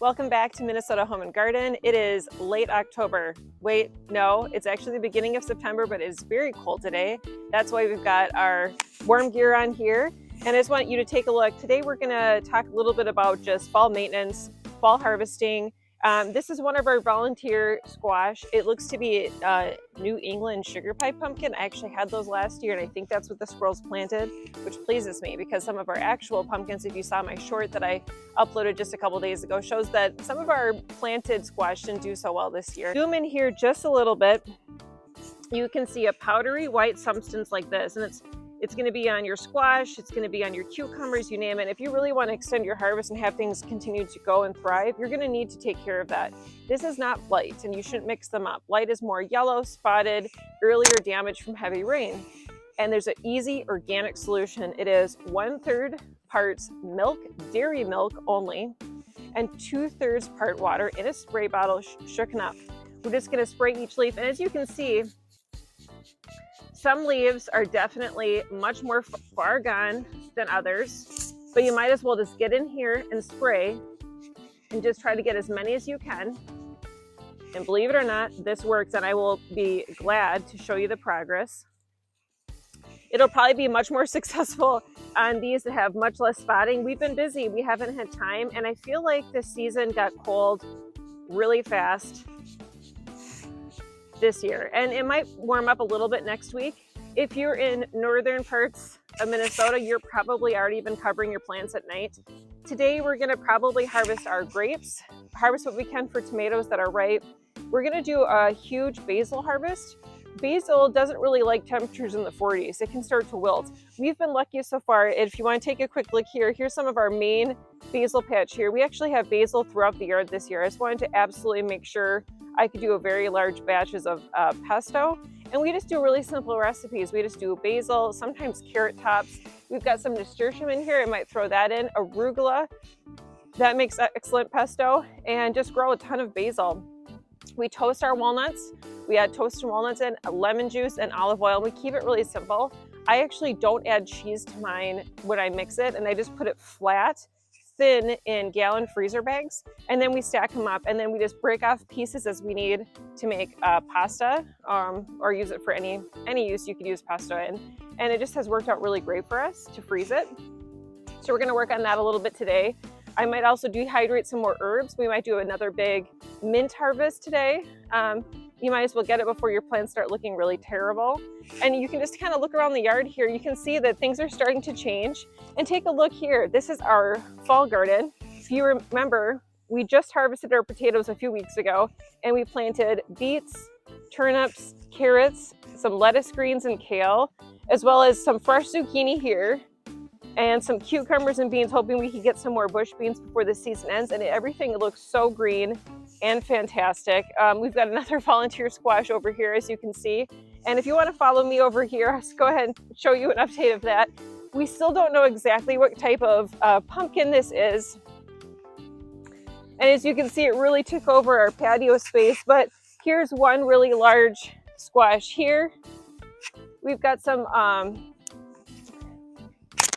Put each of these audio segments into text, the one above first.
Welcome back to Minnesota Home and Garden. It is late October. Wait, no, it's actually the beginning of September, but it is very cold today. That's why we've got our warm gear on here. And I just want you to take a look. Today we're gonna talk a little bit about just fall maintenance, fall harvesting. This is one of our volunteer squash. It looks to be a New England sugar pie pumpkin. I actually had those last year, and I think that's what the squirrels planted, which pleases me because some of our actual pumpkins, if you saw my short that I uploaded just a couple days ago, shows that some of our planted squash didn't do so well this year. Zoom in here just a little bit. You can see a powdery white substance like this, and it's going to be on your squash, it's going to be on your cucumbers, you name it. If you really want to extend your harvest and have things continue to go and thrive, you're going to need to take care of that. This is not blight, and you shouldn't mix them up. Blight is more yellow, spotted, earlier damage from heavy rain. And there's an easy organic solution. It is 1/3 parts milk, dairy milk only, and 2/3 part water in a spray bottle shaken up. We're just going to spray each leaf, and as you can see, some leaves are definitely much more far gone than others, but you might as well just get in here and spray and just try to get as many as you can. And believe it or not, this works, and I will be glad to show you the progress. It'll probably be much more successful on these that have much less spotting. We've been busy, we haven't had time, and I feel like this season got cold really fast this year, and it might warm up a little bit next week. If you're in northern parts of Minnesota, you're probably already been covering your plants at night. Today we're going to probably harvest our grapes, harvest what we can for tomatoes that are ripe. We're going to do a huge basil harvest. Basil doesn't really like temperatures in the 40s. It can start to wilt. We've been lucky so far. If you want to take a quick look here, here's some of our main basil patch here. We actually have basil throughout the yard this year. I just wanted to absolutely make sure I could do a very large batches of pesto. And we just do really simple recipes. We just do basil, sometimes carrot tops. We've got some nasturtium in here. I might throw that in. Arugula, that makes excellent pesto. And just grow a ton of basil. We toast our walnuts. We add toasted walnuts in, lemon juice, and olive oil. We keep it really simple. I actually don't add cheese to mine when I mix it, and I just put it flat, thin in gallon freezer bags, and then we stack them up, and then we just break off pieces as we need to make pasta, or use it for any use you could use pasta in. And it just has worked out really great for us to freeze it. So we're gonna work on that a little bit today. I might also dehydrate some more herbs. We might do another big mint harvest today. You might as well get it before your plants start looking really terrible. And you can just kind of look around the yard here. You can see that things are starting to change. And take a look here. This is our fall garden. If you remember, we just harvested our potatoes a few weeks ago, and we planted beets, turnips, carrots, some lettuce greens and kale, as well as some fresh zucchini here, and some cucumbers and beans, hoping we could get some more bush beans before the season ends. And everything looks so green and fantastic. We've got another volunteer squash over here, as you can see. And if you want to follow me over here, I'll go ahead and show you an update of that. We still don't know exactly what type of pumpkin this is. And as you can see, it really took over our patio space, but here's one really large squash here. We've got some,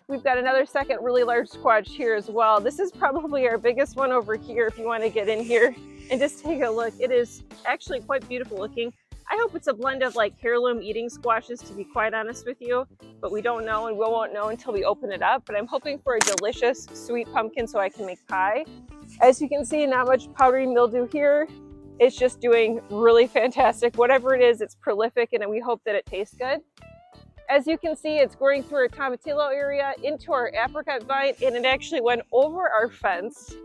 we've got another second really large squash here as well. This is probably our biggest one over here if you want to get in here and just take a look. It is actually quite beautiful looking. I hope it's a blend of like heirloom eating squashes, to be quite honest with you, but we don't know, and we won't know until we open it up. But I'm hoping for a delicious sweet pumpkin so I can make pie. As you can see, not much powdery mildew here. It's just doing really fantastic. Whatever it is, it's prolific, and we hope that it tastes good. As you can see, it's growing through our tomatillo area into our apricot vine, and it actually went over our fence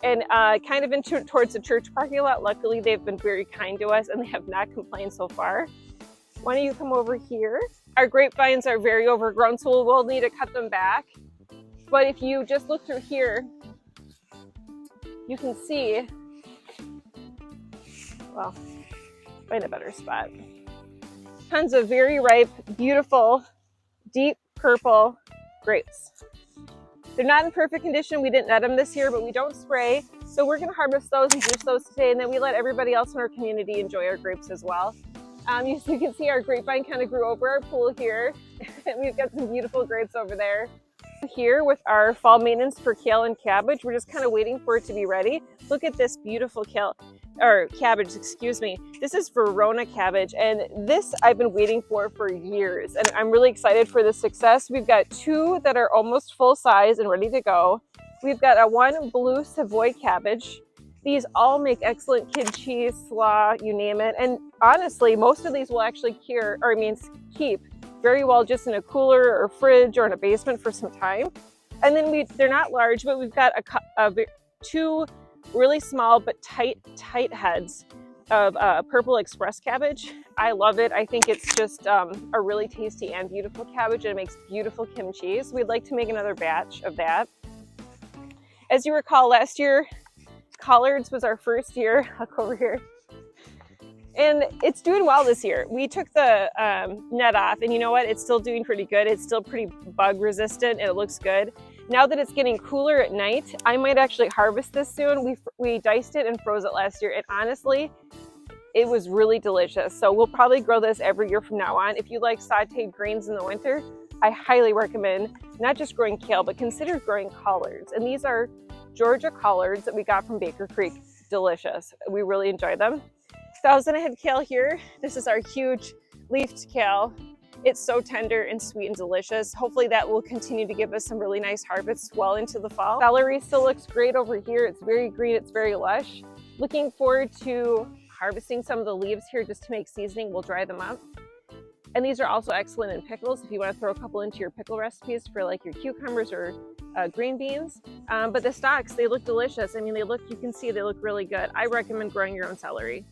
and kind of into towards the church parking lot. Luckily, they've been very kind to us, and they have not complained so far. Why don't you come over here? Our grapevines are very overgrown, so we'll need to cut them back. But if you just look through here, you can see, well, find a better spot. Tons of very ripe, beautiful, deep purple grapes. They're not in perfect condition. We didn't net them this year, but we don't spray. So we're gonna harvest those and juice those today, and then we let everybody else in our community enjoy our grapes as well. You can see our grapevine kind of grew over our pool here. And we've got some beautiful grapes over there. Here with our fall maintenance for kale and cabbage, we're just kind of waiting for it to be ready. Look at this beautiful cabbage, excuse me. This is Verona cabbage, and this I've been waiting for years, and I'm really excited for the success. We've got 2 that are almost full size and ready to go. We've got a 1 blue Savoy cabbage. These all make excellent kid cheese, slaw, you name it. And honestly, most of these will actually keep very well just in a cooler or fridge or in a basement for some time. And then they're not large, but we've got 2 really small but tight heads of purple express cabbage. I love it. I think it's just a really tasty and beautiful cabbage, and it makes beautiful kimchi. We'd like to make another batch of that. As you recall, last year, collards was our first year. I'll go over here. And it's doing well this year. We took the net off, and you know what? It's still doing pretty good. It's still pretty bug resistant, and it looks good. Now that it's getting cooler at night, I might actually harvest this soon. We diced it and froze it last year, and honestly, it was really delicious. So we'll probably grow this every year from now on. If you like sauteed greens in the winter, I highly recommend not just growing kale, but consider growing collards. And these are Georgia collards that we got from Baker Creek. Delicious. We really enjoy them. 1,000 head kale here. This is our huge leafed kale. It's so tender and sweet and delicious. Hopefully that will continue to give us some really nice harvests well into the fall. Celery still looks great over here. It's very green, it's very lush. Looking forward to harvesting some of the leaves here just to make seasoning. We'll dry them up. And these are also excellent in pickles if you want to throw a couple into your pickle recipes for like your cucumbers or green beans. But the stalks, they look delicious. I mean, you can see they look really good. I recommend growing your own celery.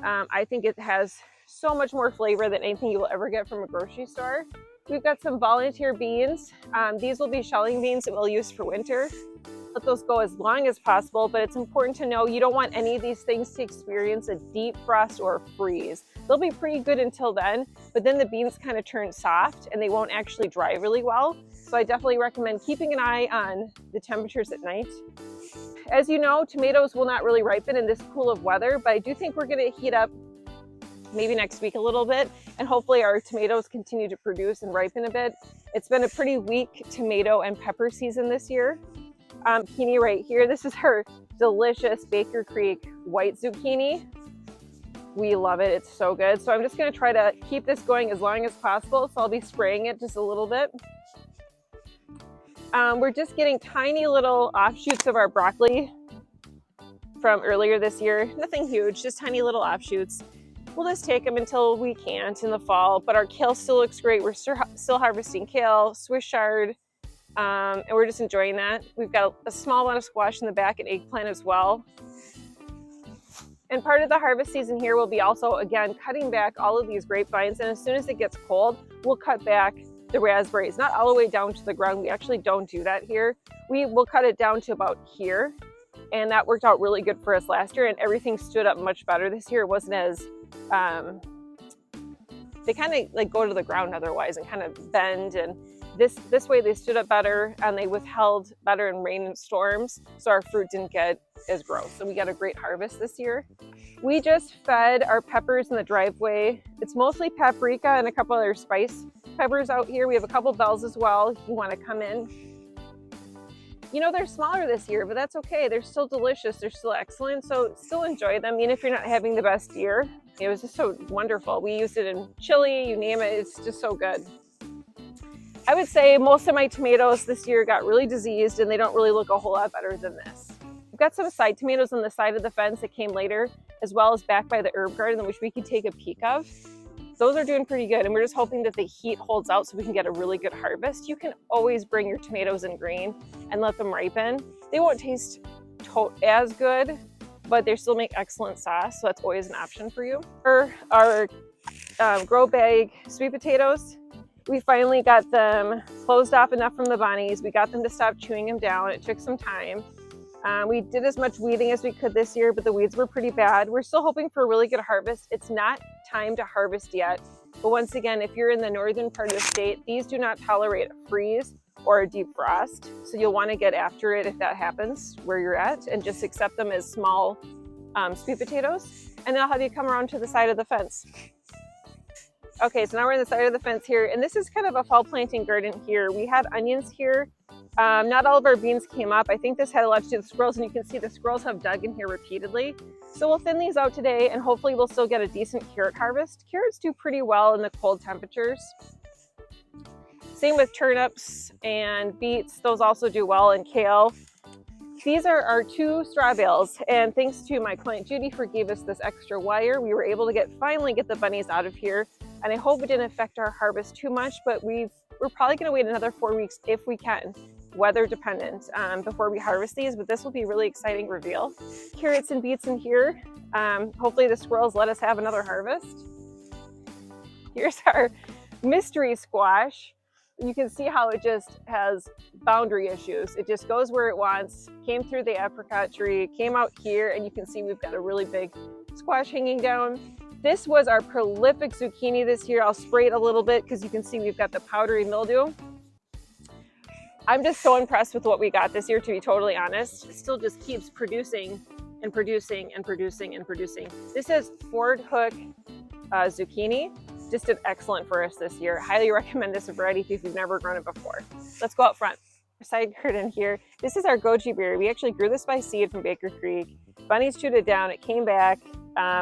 I think it has so much more flavor than anything you will ever get from a grocery store. We've got some volunteer beans. These will be shelling beans that we'll use for winter. Let those go as long as possible, but it's important to know you don't want any of these things to experience a deep frost or a freeze. They'll be pretty good until then, but then the beans kind of turn soft and they won't actually dry really well. So I definitely recommend keeping an eye on the temperatures at night. As you know, tomatoes will not really ripen in this cool of weather, but I do think we're going to heat up maybe next week a little bit, and hopefully our tomatoes continue to produce and ripen a bit. It's been a pretty weak tomato and pepper season this year. Zucchini right here. This is our delicious Baker Creek white zucchini. We love it. It's so good. So I'm just going to try to keep this going as long as possible. So I'll be spraying it just a little bit. We're just getting tiny little offshoots of our broccoli from earlier this year. Nothing huge, just tiny little offshoots. We'll just take them until we can't in the fall, but our kale still looks great. We're still harvesting kale, Swiss chard, and we're just enjoying that. We've got a small amount of squash in the back and eggplant as well. And part of the harvest season here will be also, again, cutting back all of these grapevines, and as soon as it gets cold, we'll cut back the raspberries, not all the way down to the ground. We actually don't do that here. We will cut it down to about here, and that worked out really good for us last year, and everything stood up much better this year. It wasn't as they kind of like go to the ground otherwise and kind of bend, and this way they stood up better and they withheld better in rain and storms, so our fruit didn't get as gross. So we got a great harvest this year. We just fed our peppers in the driveway. It's mostly paprika and a couple other spice peppers out here. We have a couple bells as well if you want to come in. You know, they're smaller this year, but that's okay. They're still delicious. They're still excellent. So still enjoy them, even if you're not having the best year. It was just so wonderful. We used it in chili, you name it. It's just so good. I would say most of my tomatoes this year got really diseased, and they don't really look a whole lot better than this. We've got some side tomatoes on the side of the fence that came later, as well as back by the herb garden, which we could take a peek of. Those are doing pretty good, and we're just hoping that the heat holds out so we can get a really good harvest. You can always bring your tomatoes in green and let them ripen. They won't taste as good, but they still make excellent sauce, so that's always an option for you. For our grow bag sweet potatoes, we finally got them closed off enough from the bunnies. We got them to stop chewing them down. It took some time. We did as much weeding as we could this year, but the weeds were pretty bad. We're still hoping for a really good harvest. It's not time to harvest yet, but once again, if you're in the northern part of the state, these do not tolerate a freeze or a deep frost, so you'll want to get after it if that happens where you're at, and just accept them as small sweet potatoes. And then I'll have you come around to the side of the fence. Okay, so now we're on the side of the fence here, and this is kind of a fall planting garden here. We had onions here Not all of our beans came up. I think this had a lot to do with squirrels, and you can see the squirrels have dug in here repeatedly. So we'll thin these out today, and hopefully we'll still get a decent carrot harvest. Carrots do pretty well in the cold temperatures. Same with turnips and beets. Those also do well, and kale. These are our 2 straw bales, and thanks to my client Judy for giving us this extra wire, we were able to finally get the bunnies out of here. And I hope it didn't affect our harvest too much, but we're probably going to wait another 4 weeks if we can, weather dependent, before we harvest these. But this will be a really exciting reveal. Carrots and beets in here. Hopefully the squirrels let us have another harvest. Here's our mystery squash. You can see how it just has boundary issues. It just goes where it wants, came through the apricot tree, came out here, and you can see we've got a really big squash hanging down. This was our prolific zucchini this year. I'll spray it a little bit because you can see we've got the powdery mildew. I'm just so impressed with what we got this year, to be totally honest. It still just keeps producing and producing and producing and producing. This is Ford Hook zucchini. Just did excellent for us this year. Highly recommend this variety if you've never grown it before. Let's go out front. Side garden here. This is our goji berry. We actually grew this by seed from Baker Creek. Bunnies chewed it down. It came back.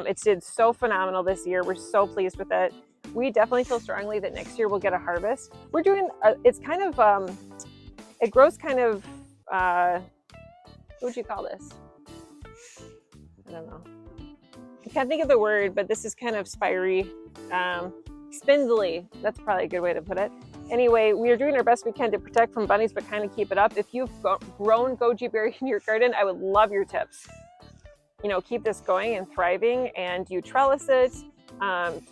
It did so phenomenal this year. We're so pleased with it. We definitely feel strongly that next year we'll get a harvest. We're doing, it's kind of, it grows kind of, what would you call this? I don't know. I can't think of the word, but this is kind of spiry, spindly. That's probably a good way to put it. Anyway, we are doing our best we can to protect from bunnies, but kind of keep it up. If you've grown goji berry in your garden, I would love your tips. You know, keep this going and thriving, and you trellis it,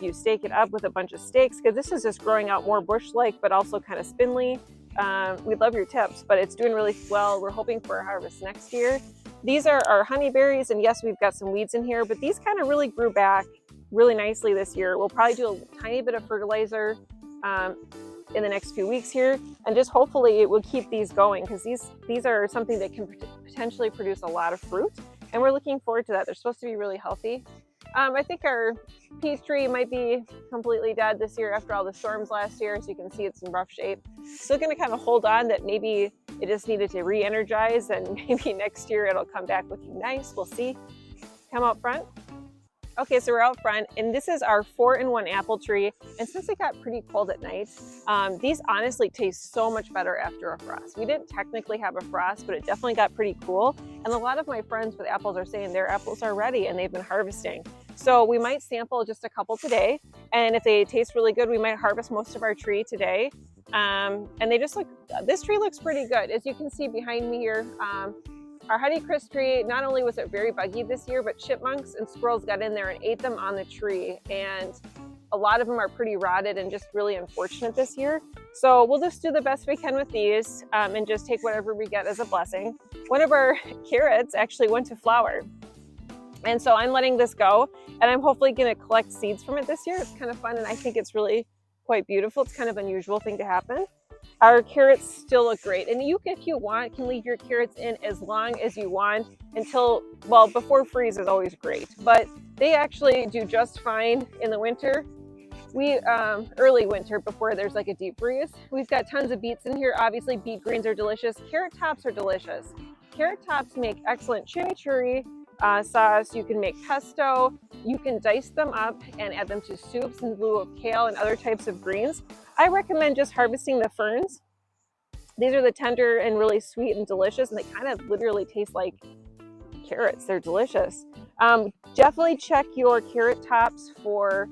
you stake it up with a bunch of stakes, because this is just growing out more bush-like, but also kind of spindly. We'd love your tips, but it's doing really well. We're hoping for a harvest next year. These are our honeyberries, and yes, we've got some weeds in here, but these kind of really grew back really nicely this year. We'll probably do a tiny bit of fertilizer in the next few weeks here, and just hopefully it will keep these going, because these are something that can potentially produce a lot of fruit, and we're looking forward to that. They're supposed to be really healthy. I think our peach tree might be completely dead this year after all the storms last year. As you can see, it's in rough shape. Still going to kind of hold on that maybe it just needed to re-energize, and maybe next year it'll come back looking nice. We'll see. Come out front. Okay, so we're out front, and this is our 4-in-1 apple tree. And since it got pretty cold at night, these honestly taste so much better after a frost. We didn't technically have a frost, but it definitely got pretty cool. And a lot of my friends with apples are saying their apples are ready and they've been harvesting. So we might sample just a couple today, and if they taste really good, we might harvest most of our tree today. And they just look, this tree looks pretty good. As you can see behind me here, our Honeycrisp tree, not only was it very buggy this year, but chipmunks and squirrels got in there and ate them on the tree. And a lot of them are pretty rotted and just really unfortunate this year. So we'll just do the best we can with these and just take whatever we get as a blessing. One of our carrots actually went to flower. And so I'm letting this go, and I'm hopefully going to collect seeds from it this year. It's kind of fun, and I think it's really quite beautiful. It's kind of an unusual thing to happen. Our carrots still look great, and you, if you want, can leave your carrots in as long as you want until, well, before freeze is always great, but they actually do just fine in the winter. We, early winter before there's like a deep freeze. We've got tons of beets in here. Obviously, beet greens are delicious. Carrot tops are delicious. Carrot tops make excellent chimichurri sauce. You can make pesto. You can dice them up and add them to soups in lieu of kale and other types of greens. I recommend just harvesting the ferns. These are the tender and really sweet and delicious, and they kind of literally taste like carrots. They're delicious. Definitely check your carrot tops for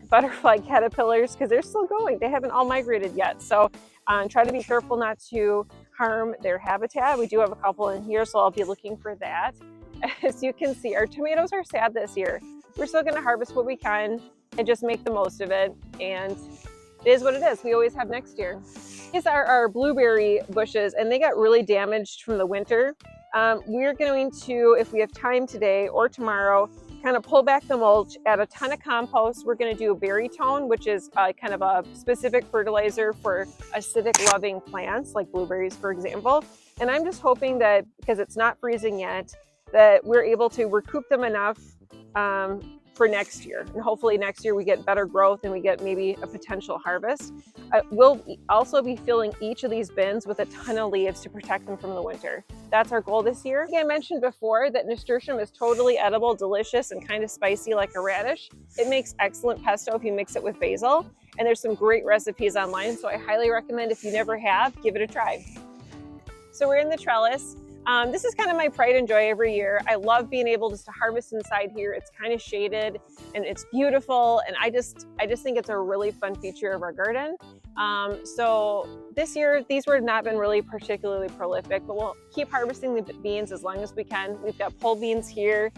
butterfly caterpillars, because they're still going. They haven't all migrated yet. So try to be careful not to harm their habitat. We do have a couple in here, so I'll be looking for that. As you can see, our tomatoes are sad this year. We're still going to harvest what we can and just make the most of it. And it is what it is. We always have next year. These are our blueberry bushes, and they got really damaged from the winter. We're going to, if we have time today or tomorrow, kind of pull back the mulch, add a ton of compost. We're going to do a berry tone, which is kind of a specific fertilizer for acidic loving plants like blueberries, for example. And I'm just hoping that, because it's not freezing yet, that we're able to recoup them enough for next year. And hopefully next year we get better growth and we get maybe a potential harvest. We'll also be filling each of these bins with a ton of leaves to protect them from the winter. That's our goal this year. Like I mentioned before, that nasturtium is totally edible, delicious, and kind of spicy like a radish. It makes excellent pesto if you mix it with basil. And there's some great recipes online, so I highly recommend, if you never have, give it a try. So we're in the trellis. This is kind of my pride and joy every year. I love being able just to harvest inside here. It's kind of shaded and it's beautiful, and I just think it's a really fun feature of our garden. So this year, these were not been really particularly prolific, but we'll keep harvesting the beans as long as we can. We've got pole beans here.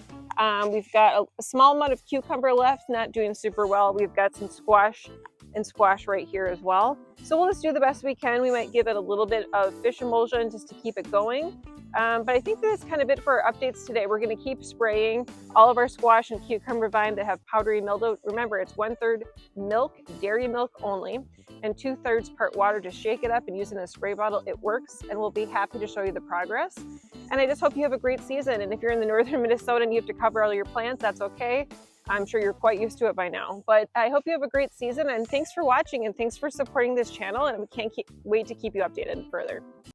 We've got a small amount of cucumber left, not doing super well. We've got some squash right here as well. So we'll just do the best we can. We might give it a little bit of fish emulsion just to keep it going. But I think that's kind of it for our updates today. We're going to keep spraying all of our squash and cucumber vine that have powdery mildew. Remember, it's 1/3 milk, dairy milk only, and 2/3 part water to shake it up and use it in a spray bottle. It works, and we'll be happy to show you the progress. And I just hope you have a great season. And if you're in the northern Minnesota and you have to cover all your plants, that's okay. I'm sure you're quite used to it by now. But I hope you have a great season, and thanks for watching, and thanks for supporting this channel, and we can't wait to keep you updated further.